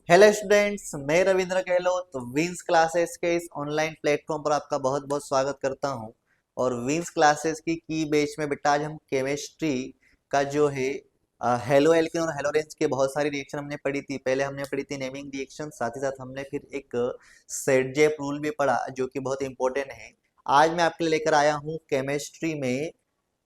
Hello students, मैं Ravindra Gehlot wins classes के इस ऑनलाइन प्लेटफॉर्म पर आपका बहुत बहुत स्वागत करता हूं। और विंस क्लासेस की बैच में बेटा आज हम केमिस्ट्री का जो है हेलो एल्केन और हेलो रेंज के बहुत सारी रिएक्शन हमने पढ़ी थी। पहले हमने पढ़ी थी नेमिंग रिएक्शन, साथ ही साथ हमने फिर एक सेट जेप रूल भी पढ़ा जो कि बहुत इंपॉर्टेंट है। आज मैं आपके लिए लेकर आया हूँ केमिस्ट्री में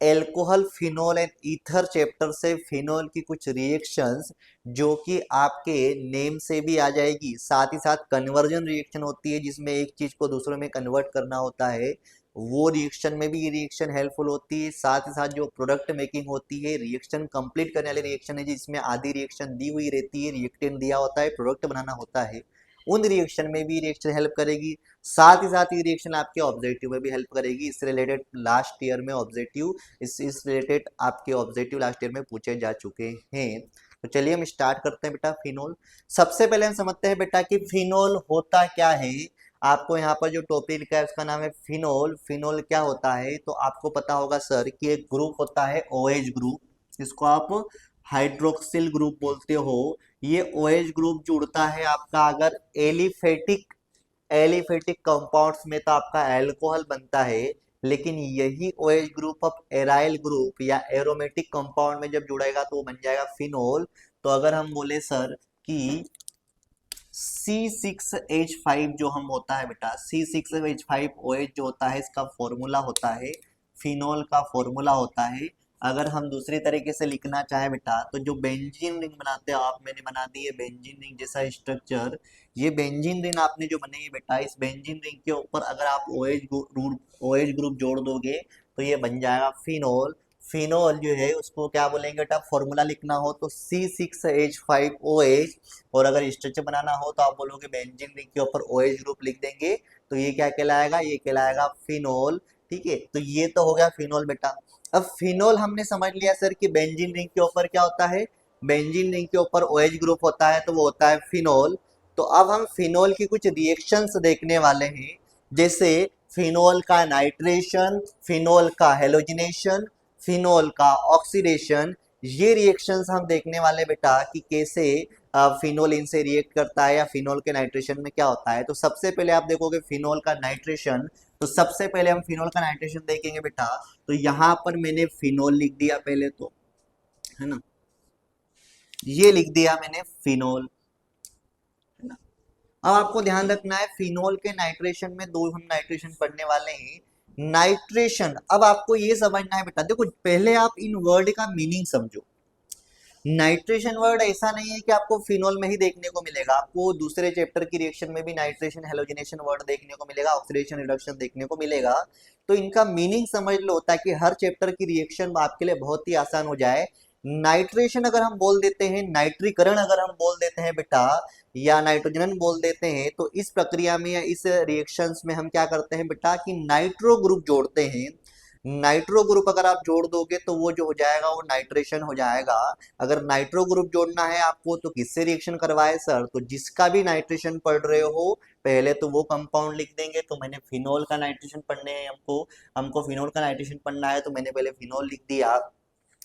alcohol, phenol and ether chapter से फिनोल की कुछ रिएक्शंस जो कि आपके नेम से भी आ जाएगी। साथ ही साथ कन्वर्जन रिएक्शन होती है जिसमें एक चीज को दूसरे में कन्वर्ट करना होता है, वो रिएक्शन में भी ये रिएक्शन हेल्पफुल होती है। साथ ही साथ जो प्रोडक्ट मेकिंग होती है, रिएक्शन कंप्लीट करने वाली रिएक्शन है जिसमें आधी रिएक्शन दी हुई रहती है, रिएक्टेंट दिया होता है, प्रोडक्ट बनाना होता है, उन रिएक्शन में भी रिएक्शन हेल्प करेगी। साथ ही साथ ये रिएक्शन आपके ऑब्जेक्टिव में भी हेल्प करेगी। इससे रिलेटेड लास्ट ईयर में ऑब्जेक्टिव इस रिलेटेड आपके ऑब्जेक्टिव लास्ट ईयर में पूछे जा चुके हैं। तो चलिए हम स्टार्ट करते हैं बेटा। फिनोल, सबसे पहले हम समझते हैं बेटा कि फिनोल होता क्या है। आपको यहाँ पर जो टॉपिक लिखा है उसका नाम है फिनोल। फिनोल क्या होता है तो आपको पता होगा सर कि एक ग्रुप होता है OH ग्रुप, जिसको आप हाइड्रोक्सिल ग्रुप बोलते हो। ये OH ग्रुप जुड़ता है आपका अगर एलिफेटिक एलिफेटिक कंपाउंड्स में तो आपका अल्कोहल बनता है, लेकिन यही OH ग्रुप अब एराइल ग्रुप या एरोमेटिक कंपाउंड में जब जुड़ेगा तो वो बन जाएगा फिनोल। तो अगर हम बोले सर कि C6H5 जो हम होता है बेटा, C6H5OH जो होता है इसका फॉर्मूला होता है, फिनोल का फॉर्मूला होता है। अगर हम दूसरी तरीके से लिखना चाहे बेटा तो जो बेंजीन रिंग बनाते हो आप, मैंने बना दी है बेंजीन रिंग जैसा स्ट्रक्चर। ये बेंजीन रिंग आपने जो बनाई है बेटा, इस बेंजीन रिंग के ऊपर अगर आप OH ग्रुप जोड़ दोगे तो ये बन जाएगा फिनोल। फिनोल जो है उसको क्या बोलेंगे बेटा, फॉर्मूला लिखना हो तो C6H5OH, और अगर स्ट्रक्चर बनाना हो तो आप बोलोगे बेंजीन रिंग के ऊपर OH ग्रुप लिख देंगे तो ये क्या कहलाएगा, ये कहलाएगा फिनोल। ठीक है, तो ये तो हो गया फिनोल बेटा। अब फिनोल हमने समझ लिया सर कि बेंजीन रिंग के ऊपर क्या होता है, बेंजीन रिंग के ऊपर OH ग्रुप होता है तो वो होता है फिनोल। तो अब हम फिनोल की कुछ रिएक्शंस देखने वाले हैं, जैसे फिनोल का नाइट्रेशन, फिनोल का हेलोजिनेशन, फिनोल का ऑक्सीडेशन। ये रिएक्शंस हम देखने वाले बेटा कि कैसे फिनोल इनसे रिएक्ट करता है या फिनोल के नाइट्रेशन में क्या होता है। तो सबसे पहले आप देखोगे फिनोल का नाइट्रेशन, तो सबसे पहले हम फिनोल का नाइट्रेशन देखेंगे बेटा। तो यहाँ पर मैंने फिनोल लिख दिया पहले तो, है ना, ये लिख दिया मैंने फिनोल, है ना। अब आपको ध्यान रखना है फिनोल के नाइट्रेशन में दो हम नाइट्रेशन पढ़ने वाले हैं। नाइट्रेशन, अब आपको ये समझना है बेटा, देखो पहले आप इन वर्ड का मीनिंग समझो। नाइट्रेशन वर्ड ऐसा नहीं है कि आपको फिनोल में ही देखने को मिलेगा, आपको दूसरे चैप्टर की रिएक्शन में भी नाइट्रेशन हेलोजिनेशन वर्ड देखने को मिलेगा, ऑक्सीडेशन रिडक्शन देखने को मिलेगा। तो इनका मीनिंग समझ लो ताकि हर चैप्टर की रिएक्शन आपके लिए बहुत ही आसान हो जाए। नाइट्रेशन अगर हम बोल देते हैं, नाइट्रीकरण अगर हम बोल देते हैं बेटा, या नाइट्रोजन बोल देते हैं, तो इस प्रक्रिया में या इस रिएक्शंस में हम क्या करते हैं बेटा कि नाइट्रो ग्रुप जोड़ते हैं। नाइट्रो ग्रुप अगर आप जोड़ दोगे तो वो जो हो जाएगा वो नाइट्रेशन हो जाएगा। अगर नाइट्रो ग्रुप जोड़ना है आपको तो किससे रिएक्शन करवाए सर, तो जिसका भी नाइट्रेशन पढ़ रहे हो पहले तो वो कंपाउंड लिख देंगे। तो मैंने फिनोल का नाइट्रेशन पढ़ने है हमको, हमको फिनोल का नाइट्रेशन पढ़ना है तो मैंने पहले फिनोल लिख दिया।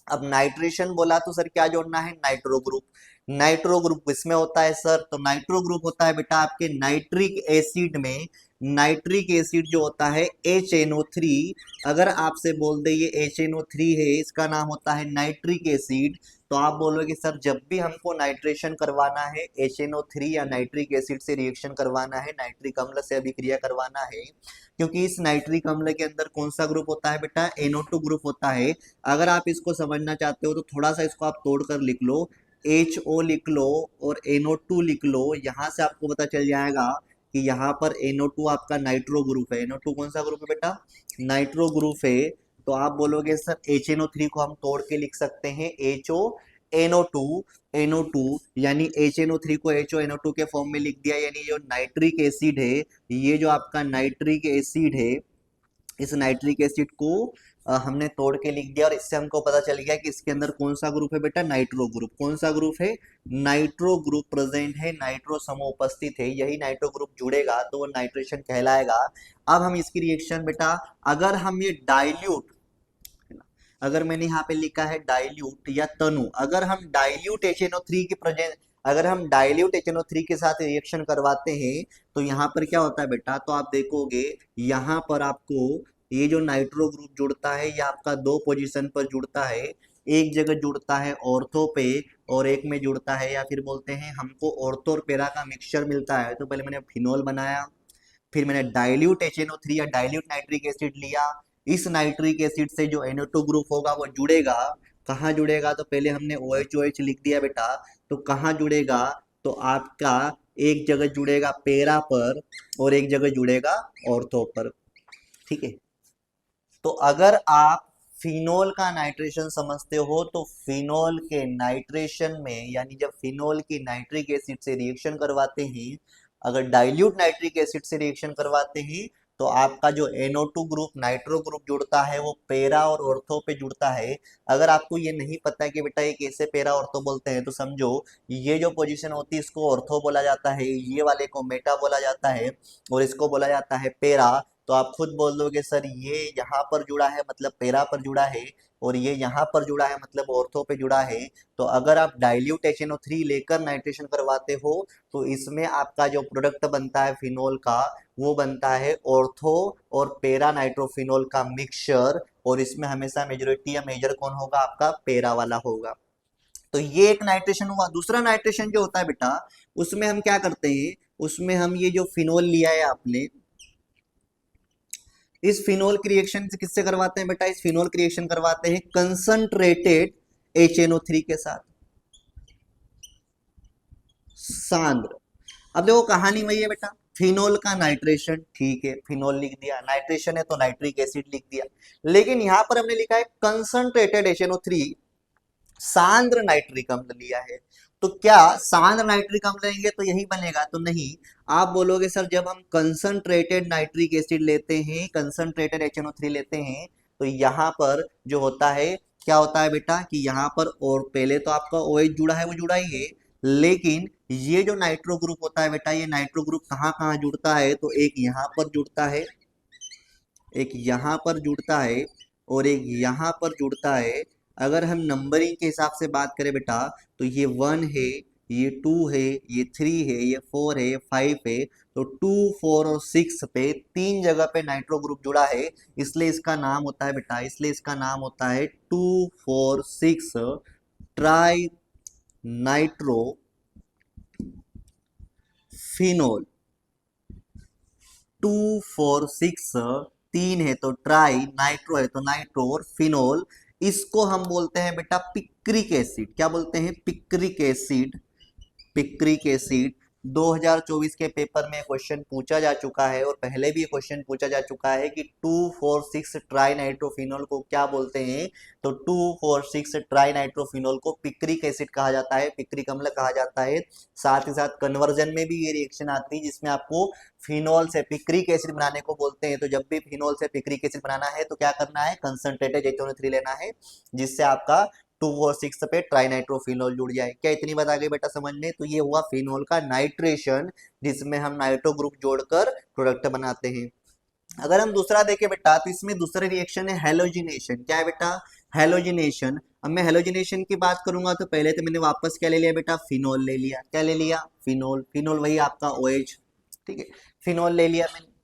अब नाइट्रेशन बोला तो सर क्या जोड़ना है, नाइट्रो ग्रुप। नाइट्रो ग्रुप किसमें होता है सर, तो नाइट्रो ग्रुप होता है बेटा आपके नाइट्रिक एसिड में। नाइट्रिक एसिड जो होता है HNO3, अगर आपसे बोल दे ये HNO3 है, इसका नाम होता है नाइट्रिक एसिड, तो आप बोलोगे सर जब भी हमको नाइट्रेशन करवाना है HNO3 या नाइट्रिक एसिड से रिएक्शन करवाना है, नाइट्रिक अम्ल से अभिक्रिया करवाना है, क्योंकि इस नाइट्रिक अम्ल के अंदर कौन सा ग्रुप होता है बेटा, NO2 ग्रुप होता है। अगर आप इसको समझना चाहते हो तो थोड़ा सा इसको आप तोड़कर लिख लो, HO लिख लो और NO2 लिख लो, यहाँ से आपको पता चल जाएगा कि यहाँ पर NO2 आपका नाइट्रो ग्रुप है। NO2 कौन सा ग्रुप है बेटा, नाइट्रो ग्रुप है। तो आप बोलोगे सर HNO3 को हम तोड़ के लिख सकते हैं HO NO2, NO2 यानी HNO3 को HO NO2 के फॉर्म में लिख दिया, यानी जो नाइट्रिक एसिड है, ये जो आपका नाइट्रिक एसिड है, इस नाइट्रिक एसिड को हमने तोड़ के लिख दिया और इससे हमको पता चल गया कि इसके अंदर कौन सा ग्रुप है बेटा, नाइट्रो ग्रुप। कौन सा ग्रुप है, नाइट्रो ग्रुप प्रेजेंट है, नाइट्रो समूह उपस्थित है, यही नाइट्रो ग्रुप जुड़ेगा तो वो नाइट्रेशन कहलाएगा। अब हम इसकी रिएक्शन बेटा, अगर हम ये डाइल्यूट, अगर मैंने यहाँ पे लिखा है डाइल्यूट या तनु, अगर हम डाइल्यूट HNO3 की प्रेजेंस, अगर हम डाइल्यूट HNO3 के साथ रिएक्शन करवाते हैं तो यहाँ पर क्या होता है बेटा, तो आप देखोगे यहाँ पर आपको ये जो नाइट्रो ग्रुप जुड़ता है ये आपका दो पोजीशन पर जुड़ता है। एक जगह जुड़ता है ऑर्थो पे और एक में जुड़ता है, या फिर बोलते हैं हमको ऑर्थो और पेरा का मिक्सचर मिलता है। तो पहले मैंने फिनोल बनाया, फिर मैंने डाइल्यूट HNO3 या डाइल्यूट नाइट्रिक एसिड लिया। इस नाइट्रिक एसिड से जो NO2 ग्रुप होगा वो जुड़ेगा। कहाँ जुड़ेगा, तो पहले हमने OH लिख दिया बेटा, तो कहाँ जुड़ेगा, तो आपका एक जगह जुड़ेगा पेरा पर और एक जगह जुड़ेगा ऑर्थो पर। ठीक है, तो अगर आप फिनोल का नाइट्रेशन समझते हो तो फिनोल के नाइट्रेशन में, यानी जब फिनोल की नाइट्रिक एसिड से रिएक्शन करवाते हैं, अगर डाइल्यूट नाइट्रिक एसिड से रिएक्शन करवाते हैं तो आपका जो NO2 ग्रुप नाइट्रो ग्रुप जुड़ता है वो पेरा और ऑर्थो पे जुड़ता है। अगर आपको ये नहीं पता है कि बेटा ये कैसे पेरा ऑर्थो बोलते हैं, तो समझो ये जो पोजीशन होती है इसको ऑर्थो बोला जाता है, ये वाले को मेटा बोला जाता है और इसको बोला जाता है पेरा। तो आप खुद बोल दोगे सर ये यहाँ पर जुड़ा है मतलब पेरा पर जुड़ा है, और ये यहाँ पर जुड़ा है मतलब ऑर्थो पे जुड़ा है। तो अगर आप डाइल्यूट HNO3 लेकर नाइट्रेशन करवाते हो तो इसमें आपका जो प्रोडक्ट बनता है फिनोल का वो बनता है ऑर्थो और पेरा नाइट्रोफिनोल का मिक्सचर, और इसमें हमेशा मेजोरिटी या मेजर कौन होगा, आपका पेरा वाला होगा। तो ये एक नाइट्रेशन हुआ। दूसरा नाइट्रेशन जो होता है बेटा, उसमें हम क्या करते हैं, उसमें हम ये जो फिनोल लिया है आपने, इस फिनोल की रिएक्शन किससे करवाते हैं बेटा, इस फिनोल की रिएक्शन करवाते हैं कंसंट्रेटेड HNO3 के साथ, सांद्र। अब देखो कहानी वही है बेटा, फिनोल का नाइट्रेशन, ठीक है फिनोल लिख दिया, नाइट्रेशन है तो नाइट्रिक एसिड लिख दिया, लेकिन यहां पर हमने लिखा है कंसंट्रेटेड HNO3 सांद्र नाइट्रिक अम्ल लिया है। तो क्या सांद्र नाइट्रिक अम्ल लेंगे तो यही बनेगा, तो नहीं। आप बोलोगे सर जब हम कंसंट्रेटेड नाइट्रिक एसिड लेते हैं, कंसंट्रेटेड HNO3 लेते हैं, तो यहाँ पर जो होता है क्या होता है बेटा कि यहाँ पर, और पहले तो आपका OH जुड़ा है वो जुड़ा ही है, लेकिन ये जो नाइट्रो ग्रुप होता है बेटा, ये नाइट्रो ग्रुप कहाँ कहाँ जुड़ता है, तो एक यहाँ पर जुड़ता है, एक यहाँ पर जुड़ता है और एक यहाँ पर जुड़ता है। अगर हम नंबरिंग के हिसाब से बात करें बेटा, तो ये 1 है, ये 2 है, ये 3 है, ये 4 है, 5 है। तो 2, 4 और 6 पे तीन जगह पे नाइट्रो ग्रुप जुड़ा है, इसलिए इसका नाम होता है बेटा, इसलिए इसका नाम होता है 2,4,6 ट्राई नाइट्रो फिनोल। 2,4,6 तीन है तो ट्राई, नाइट्रो है तो नाइट्रो और फिनोल, इसको हम बोलते हैं बेटा पिक्रिक एसिड। क्या बोलते हैं, पिक्रिक एसिड। पिक्रिक एसिड 2024 के पेपर में क्वेश्चन पूछा जा चुका है, और पहले भी क्वेश्चन पूछा जा चुका है कि 2,4,6 ट्राई नाइट्रोफिनोल को क्या बोलते हैं, तो 2,4,6 ट्राई नाइट्रोफिनोल को पिक्रिक एसिड कहा जाता है, पिक्रिक अम्ल कहा जाता है। साथ ही साथ कन्वर्जन में भी ये रिएक्शन आती है जिसमें आपको फिनोल से पिक्रिक एसिड बनाने को बोलते हैं। तो जब भी फिनोल से पिक्रिक एसिड बनाना है तो क्या करना है, कंसंट्रेटेड HNO3 लेना है, जिससे आपका 2 और 6 पे ट्राइनाइट्रोफिनोल जुड़ जाए। क्या इतनी बात आ गई बेटा समझ में, तो ये हुआ फिनोल का नाइट्रेशन, जिसमें हम नाइट्रो ग्रुप जोड़कर प्रोडक्ट बनाते हैं। अगर हम दूसरा देखें बेटा, तो इसमें दूसरा रिएक्शन है हेलोजिनेशन। क्या है बेटा, हेलोजिनेशन। अब मैं हेलोजिनेशन की बात करूंगा तो पहले तो मैंने वापस क्या ले लिया बेटा, फिनोल ले लिया। क्या ले लिया, फिनोल। फिनोल वही आपका OH, ठीक है, फिनोल ले लिया मैंने,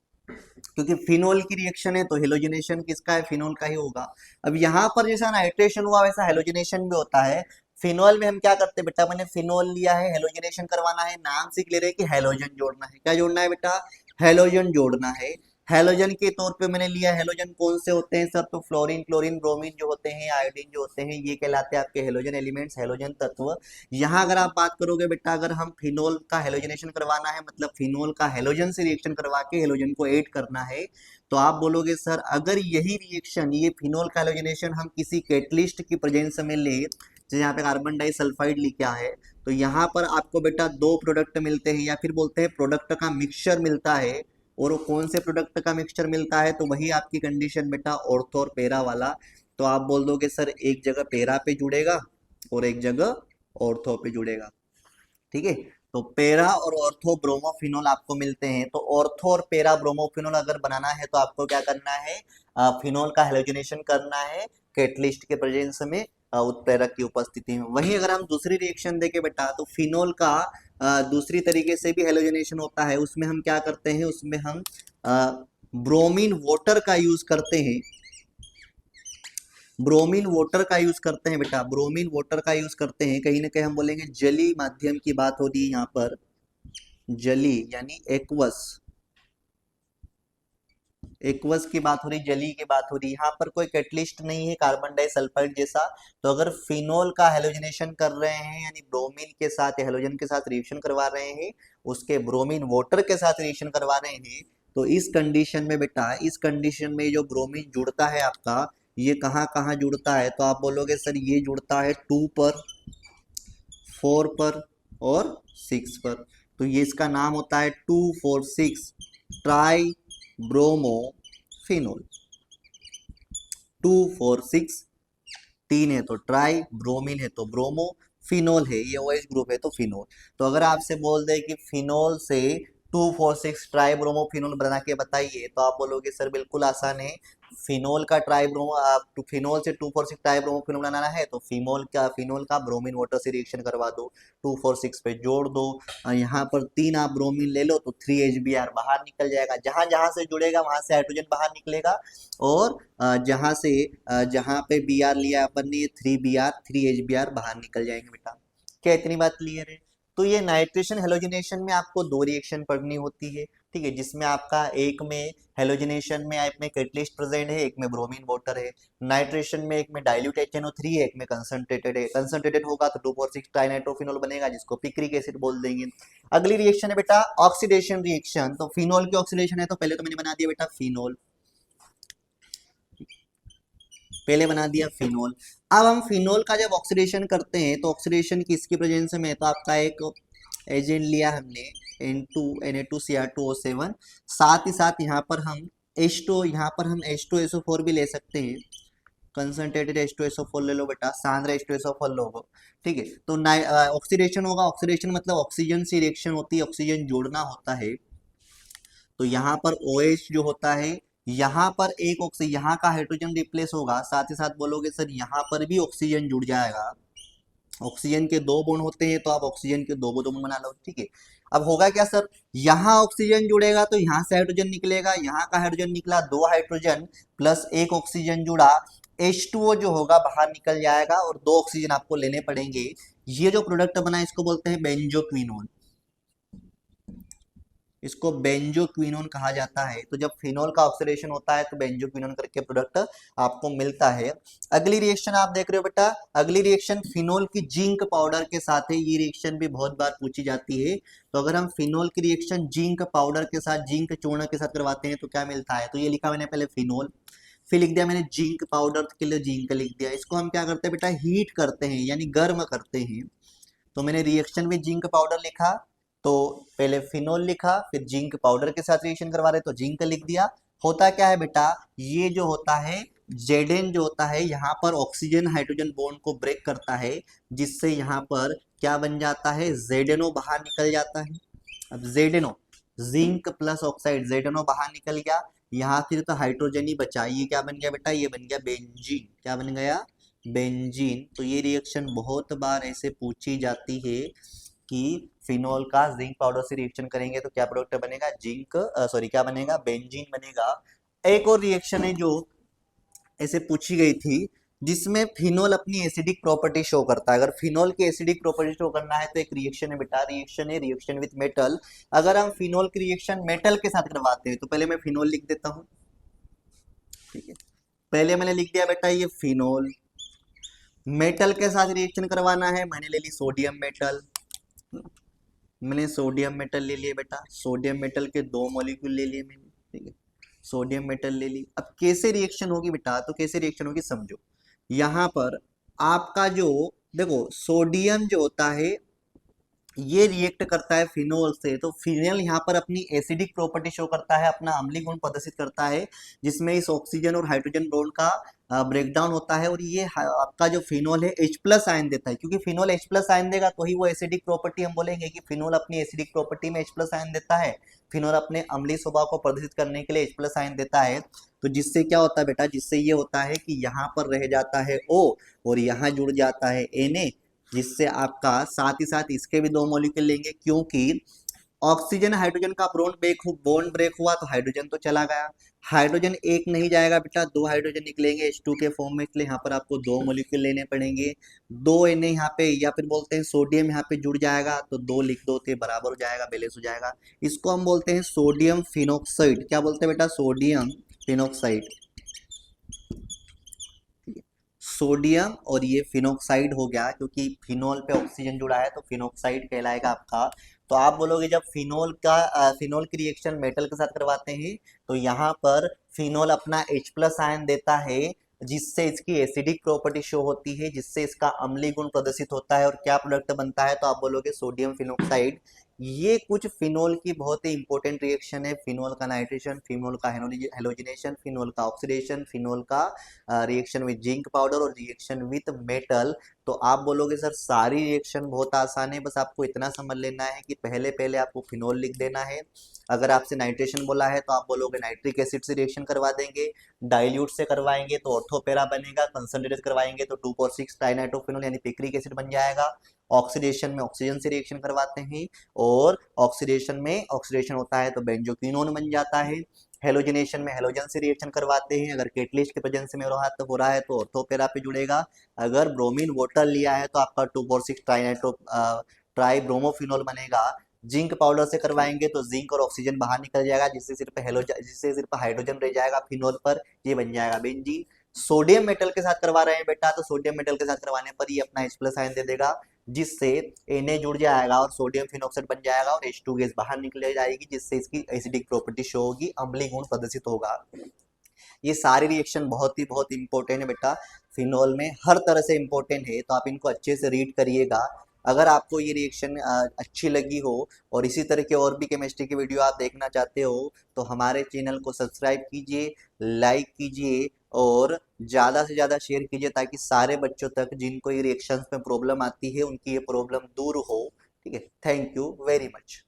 क्योंकि फिनोल की रिएक्शन है तो हेलोजिनेशन किसका है, फिनोल का ही होगा। अब यहाँ पर जैसा नाइट्रेशन हुआ वैसा हेलोजिनेशन भी होता है। फिनोल में हम क्या करते हैं बेटा, मैंने फिनोल लिया है, हेलोजिनेशन करवाना है, नाम से क्लियर है कि हेलोजन जोड़ना है। क्या जोड़ना है बेटा, हेलोजन जोड़ना है। हेलोजन के तौर पे मैंने लिया, हेलोजन कौन से होते हैं सर, तो फ्लोरीन, क्लोरीन, ब्रोमीन जो होते हैं, आयोडीन जो होते हैं, ये कहलाते हैं आपके हेलोजन एलिमेंट्स, हेलोजन तत्व। यहाँ अगर आप बात करोगे बेटा, अगर हम फिनोल का हेलोजनेशन करवाना है, मतलब फिनोल का हेलोजन से रिएक्शन करवा के हेलोजन को ऐड करना है, तो आप बोलोगे सर अगर यही रिएक्शन, ये फिनोल का हेलोजनेशन हम किसी कैटलिस्ट की प्रेजेंस में ले, जैसे यहाँ पे कार्बन डाइसल्फाइड लिखा है, तो यहाँ पर आपको बेटा दो प्रोडक्ट मिलते हैं, या फिर बोलते हैं प्रोडक्ट का मिक्सचर मिलता है। और वो कौन से प्रोडक्ट का मिक्सचर मिलता है, तो वही आपकी कंडीशन बेटा ऑर्थो और पेरा वाला। तो आप बोल दोगे सर एक जगह पेरा पे जुड़ेगा और एक जगह ऑर्थो पे जुड़ेगा, ठीक है। तो पेरा और ऑर्थो ब्रोमोफिनोल आपको मिलते हैं। तो ऑर्थो और पेरा ब्रोमोफिनोल अगर बनाना है तो आपको क्या करना है, फिनोल का हेलोजनेशन करना है कैटलिस्ट के प्रेजेंस में, उत्प्रेरक की उपस्थिति में। वहीं अगर हम दूसरी रिएक्शन देखें बेटा, तो फिनोल का दूसरी तरीके से भी हेलोजनेशन होता है। उसमें हम क्या करते हैं, उसमें हम ब्रोमीन वाटर का यूज करते हैं। ब्रोमीन वाटर का यूज करते हैं बेटा, ब्रोमीन वाटर का यूज करते हैं। कहीं ना कहीं हम बोलेंगे जली माध्यम की बात हो रही है यहाँ पर, जली यानी एक्वस, एक्वस की बात हो रही, जली की बात हो रही। यहाँ पर कोई कैटलिस्ट नहीं है कार्बन डाइसल्फाइड जैसा। तो अगर फिनोल का हेलोजनेशन कर रहे हैं, यानी ब्रोमीन के साथ हेलोजन के साथ रिएक्शन करवा रहे हैं, उसके ब्रोमीन वाटर के साथ रिएक्शन करवा रहे हैं, तो इस कंडीशन में बेटा, इस कंडीशन में जो ब्रोमीन जुड़ता है आपका, ये कहाँ कहाँ जुड़ता है, तो आप बोलोगे सर ये जुड़ता है 2 पर, 4 पर और 6 पर। तो ये इसका नाम होता है 2,4,6 ट्राई ब्रोमोफिनोल। 2,4,6 तीन है तो ट्राई, ब्रोमीन है तो ब्रोमो, फिनोल है ये OH ग्रुप है तो फिनोल। तो अगर आपसे बोल दे कि फिनोल से 2,4,6 ट्राई ब्रोमोफिनोल बना के बताइए, तो आप बोलोगे सर बिल्कुल आसान है। फिनोल का ट्राई ब्रोमो, फिनोल से 2,4,6 ट्राई ब्रोमोफिनोल बनाना है तो फिनोल का ब्रोमीन वाटर से रिएक्शन करवा दो, 2,4,6 पे जोड़ दो, यहाँ पर 3 आप ब्रोमीन ले लो तो 3 HBr बाहर निकल जाएगा। जहां जहां से जुड़ेगा वहां से हाइड्रोजन बाहर निकलेगा, और जहां पे Br लिया अपन ने 3Br 3HBr बाहर निकल जाएंगे बेटा। क्या इतनी बात क्लियर है? तो ये नाइट्रेशन हेलोजनेशन में आपको 2 रिएक्शन पढ़नी होती है, ठीक है, जिसमें आपका एक में हेलोजनेशन में एक में कैटलिस्ट प्रेजेंट है, एक में ब्रोमीन वाटर है। नाइट्रेशन में एक में डाइल्यूट HNO3 है, एक में कंसंट्रेटेड है। कंसंट्रेटेड होगा तो 2,4,6 ट्राइनाइट्रोफिनोल बनेगा, जिसको पिक्रिक एसिड बोल देंगे। अगली रिएक्शन है बेटा ऑक्सीडेशन रिएक्शन। तो फिनोल की ऑक्सीडेशन है, तो पहले तो मैंने बना दिया बेटा फिनोल, पहले बना दिया फिनोल। अब हम फिनोल का जब ऑक्सीडेशन करते हैं तो ऑक्सीडेशन किसकी प्रेजेंस में है, तो आपका एक एजेंट लिया हमने Na2Cr2O7, साथ ही साथ यहाँ पर हम H2SO4 भी ले सकते हैं। कंसंट्रेटेड H2SO4 ले लो बेटा, सांद्र H2SO4 लो, ठीक है। तो ऑक्सीडेशन होगा, ऑक्सीडेशन मतलब ऑक्सीजन से रिएक्शन होती है, ऑक्सीजन जोड़ना होता है। तो यहाँ पर OH जो होता है, यहाँ पर एक ऑक्सीजन, यहाँ का हाइड्रोजन रिप्लेस होगा, साथ ही साथ बोलोगे सर यहाँ पर भी ऑक्सीजन जुड़ जाएगा। ऑक्सीजन के 2 बॉन्ड होते हैं तो आप ऑक्सीजन के 2 बॉन्ड बना लो, ठीक है। अब होगा क्या सर, यहाँ ऑक्सीजन जुड़ेगा तो यहाँ से हाइड्रोजन निकलेगा, यहाँ का हाइड्रोजन निकला 2 हाइड्रोजन प्लस 1 ऑक्सीजन जुड़ा, H2O जो होगा बाहर निकल जाएगा और 2 ऑक्सीजन आपको लेने पड़ेंगे। ये जो प्रोडक्ट बना इसको बोलते हैं बेंजोक्विनोन, इसको बेंजोक्विनोन कहा जाता है। तो जब फिनोल का ऑक्सीडेशन होता है तो बेंजोक्विनोन करके प्रोडक्ट आपको मिलता है। अगली रिएक्शन आप देख रहे हो बेटा, अगली रिएक्शन फिनोल की जिंक पाउडर के साथ है। ये रिएक्शन भी बहुत बार पूछी जाती है। तो अगर हम फिनोल की रिएक्शन जिंक पाउडर के साथ, जिंक चूर्ण के साथ करवाते हैं तो क्या मिलता है, तो ये लिखा मैंने पहले फिनोल, फिर लिख दिया मैंने जिंक पाउडर के लिए जिंक लिख दिया। इसको हम क्या करते हैं बेटा, हीट करते हैं यानी गर्म करते हैं। तो मैंने रिएक्शन में जिंक पाउडर लिखा, तो पहले फिनोल लिखा, फिर जिंक पाउडर के साथ रिएक्शन करवा रहे तो जिंक लिख दिया। होता क्या है बेटा, ये जो होता है Zn जो होता है, यहाँ पर ऑक्सीजन हाइड्रोजन बॉन्ड को ब्रेक करता है, जिससे यहाँ पर क्या बन जाता है, ZNO बाहर निकल जाता है। अब ZNO, zinc plus oxide, ZNO बाहर निकल गया, यहाँ फिर तो हाइड्रोजन ही बचा। ये क्या बन गया बेटा, ये बन गया बेंजीन। क्या बन गया, बेंजीन। तो ये रिएक्शन बहुत बार ऐसे पूछी जाती है कि फिनोल का जिंक पाउडर से रिएक्शन करेंगे तो क्या प्रोडक्ट बनेगा, क्या बनेगा, बेंजीन बनेगा। एक और रिएक्शन है जो ऐसे पूछी गई थी, जिसमें फिनोल अपनी एसिडिक प्रॉपर्टी शो करता है। अगर फिनोल की एसिडिक प्रॉपर्टी शो करना है तो एक रिएक्शन है बेटा, रिएक्शन विथ मेटल। अगर हम फिनोल की रिएक्शन मेटल के साथ करवाते हैं तो पहले मैं फिनोल लिख देता हूं, ठीक है। पहले मैंने लिख दिया बेटा ये फिनोल। मेटल के साथ रिएक्शन करवाना है, मैंने ले ली सोडियम मेटल, मैंने सोडियम मेटल ले लिया बेटा, सोडियम मेटल के 2 मॉलिक्यूल ले लिए मैंने, ठीक है, सोडियम मेटल ले ली। अब कैसे रिएक्शन होगी बेटा, तो कैसे रिएक्शन होगी समझो। यहाँ पर आपका जो देखो सोडियम जो होता है, ये रिएक्ट करता है फिनोल से, तो फिनोल यहाँ पर अपनी एसिडिक प्रॉपर्टी शो करता है, अपना अम्लीय गुण प्रदर्शित करता है, जिसमें इस ऑक्सीजन और हाइड्रोजन बॉन्ड का ब्रेकडाउन होता है, और ये आपका जो फिनोल है H प्लस आयन देता है, क्योंकि फिनोल H प्लस आयन देगा तो ही वो एसिडिक प्रॉपर्टी, हम बोलेंगे कि फिनोल अपनी एसिडिक प्रॉपर्टी में H प्लस आयन देता है, फिनोल अपने अम्लीय स्वभाव को प्रदर्शित करने के लिए H प्लस आयन देता है। तो जिससे क्या होता है बेटा, जिससे ये होता है कि यहाँ पर रह जाता है O और यहाँ जुड़ जाता है Na, जिससे आपका साथ ही साथ इसके भी दो मॉलिक्यूल लेंगे, क्योंकि ऑक्सीजन हाइड्रोजन का बॉन्ड ब्रेक हुआ तो हाइड्रोजन तो चला गया, हाइड्रोजन एक नहीं जाएगा बेटा, दो हाइड्रोजन निकलेंगे H2 के फॉर्म में, इसलिए यहाँ पर आपको दो मॉलिक्यूल लेने पड़ेंगे, दो Na यहाँ पे, या फिर बोलते हैं सोडियम यहाँ पे जुड़ जाएगा तो दो लिख दो थे बराबर हो जाएगा, बैलेंस हो जाएगा। इसको हम बोलते हैं सोडियम फिनोक्साइड। क्या बोलते हैं बेटा? Sodium phenoxide. सोडियम और ये फिनोक्साइड हो गया, क्योंकि फिनोल पे ऑक्सीजन जुड़ा है तो फिनोक्साइड कहलाएगा आपका। तो आप बोलोगे जब फिनोल की रिएक्शन मेटल के साथ करवाते हैं तो यहाँ पर फिनोल अपना H प्लस आयन देता है, जिससे इसकी एसिडिक प्रॉपर्टी शो होती है, जिससे इसका अम्लीय गुण प्रदर्शित होता है, और क्या प्रोडक्ट बनता है? तो आप बोलोगे सोडियम फिनोक्साइड। ये कुछ फिनोल की बहुत ही इंपॉर्टेंट रिएक्शन है, फिनोल का नाइट्रेशन, फिनोल का हेलोजिनेशन, फिनोल का ऑक्सीडेशन, फिनोल का रिएक्शन विद जिंक पाउडर और रिएक्शन विद मेटल। तो आप बोलोगे सर सारी रिएक्शन बहुत आसान है, बस आपको इतना समझ लेना है कि पहले पहले आपको फिनोल लिख देना है। अगर आपसे नाइट्रेशन बोला है तो आप बोलोगे नाइट्रिक एसिड से रिएक्शन करवा देंगे, डाइल्यूट से करवाएंगे तो ऑर्थोपेरा बनेगा, कंसंट्रेटेड करवाएंगे तो 2,4,6 ट्राइनाइट्रोफिनोल यानी पिक्रिक एसिड बन जाएगा। ऑक्सीडेशन में ऑक्सीजन से रिएक्शन करवाते हैं, और ऑक्सीडेशन में ऑक्सीडेशन होता है तो बेंजोक्विनोन बन जाता है। हेलोजिनेशन में हेलोजन से रिएक्शन करवाते हैं, अगर कैटलिस्ट के प्रेजेंस में हो रहा है तो ऑर्थोपेरा पे जुड़ेगा। अगर ब्रोमीन वाटर लिया है तो आपका 2,4,6 ट्राई ब्रोमोफिनोल बनेगा। जिंक पाउडर से करवाएंगे तो जिंक और ऑक्सीजन बाहर निकल जाएगा, जिससे सिर्फ हाइड्रोजन रह जाएगा फिनोल पर, ये बन जाएगा बेंजीन। सोडियम मेटल के साथ करवा रहे हैं बेटा, तो सोडियम मेटल के साथ करवाने पर ये अपना H प्लस आयन दे देगा, जिससे Na जुड़ जाएगा और सोडियम फिनोक्साइड बन जाएगा, और H2 गैस बाहर निकल जाएगी, जिससे इसकी एसिडिक प्रॉपर्टी शो होगी, अम्लीय गुण प्रदर्शित होगा। ये सारी रिएक्शन बहुत इंपॉर्टेंट है बेटा, फिनोल में हर तरह से इंपॉर्टेंट है, तो आप इनको अच्छे से रीड करिएगा। अगर आपको ये रिएक्शन अच्छी लगी हो और इसी तरह के और भी केमिस्ट्री की वीडियो आप देखना चाहते हो तो हमारे चैनल को सब्सक्राइब कीजिए, लाइक कीजिए और ज़्यादा से ज़्यादा शेयर कीजिए, ताकि सारे बच्चों तक जिनको ये रिएक्शंस में प्रॉब्लम आती है उनकी ये प्रॉब्लम दूर हो। ठीक है, थैंक यू वेरी मच।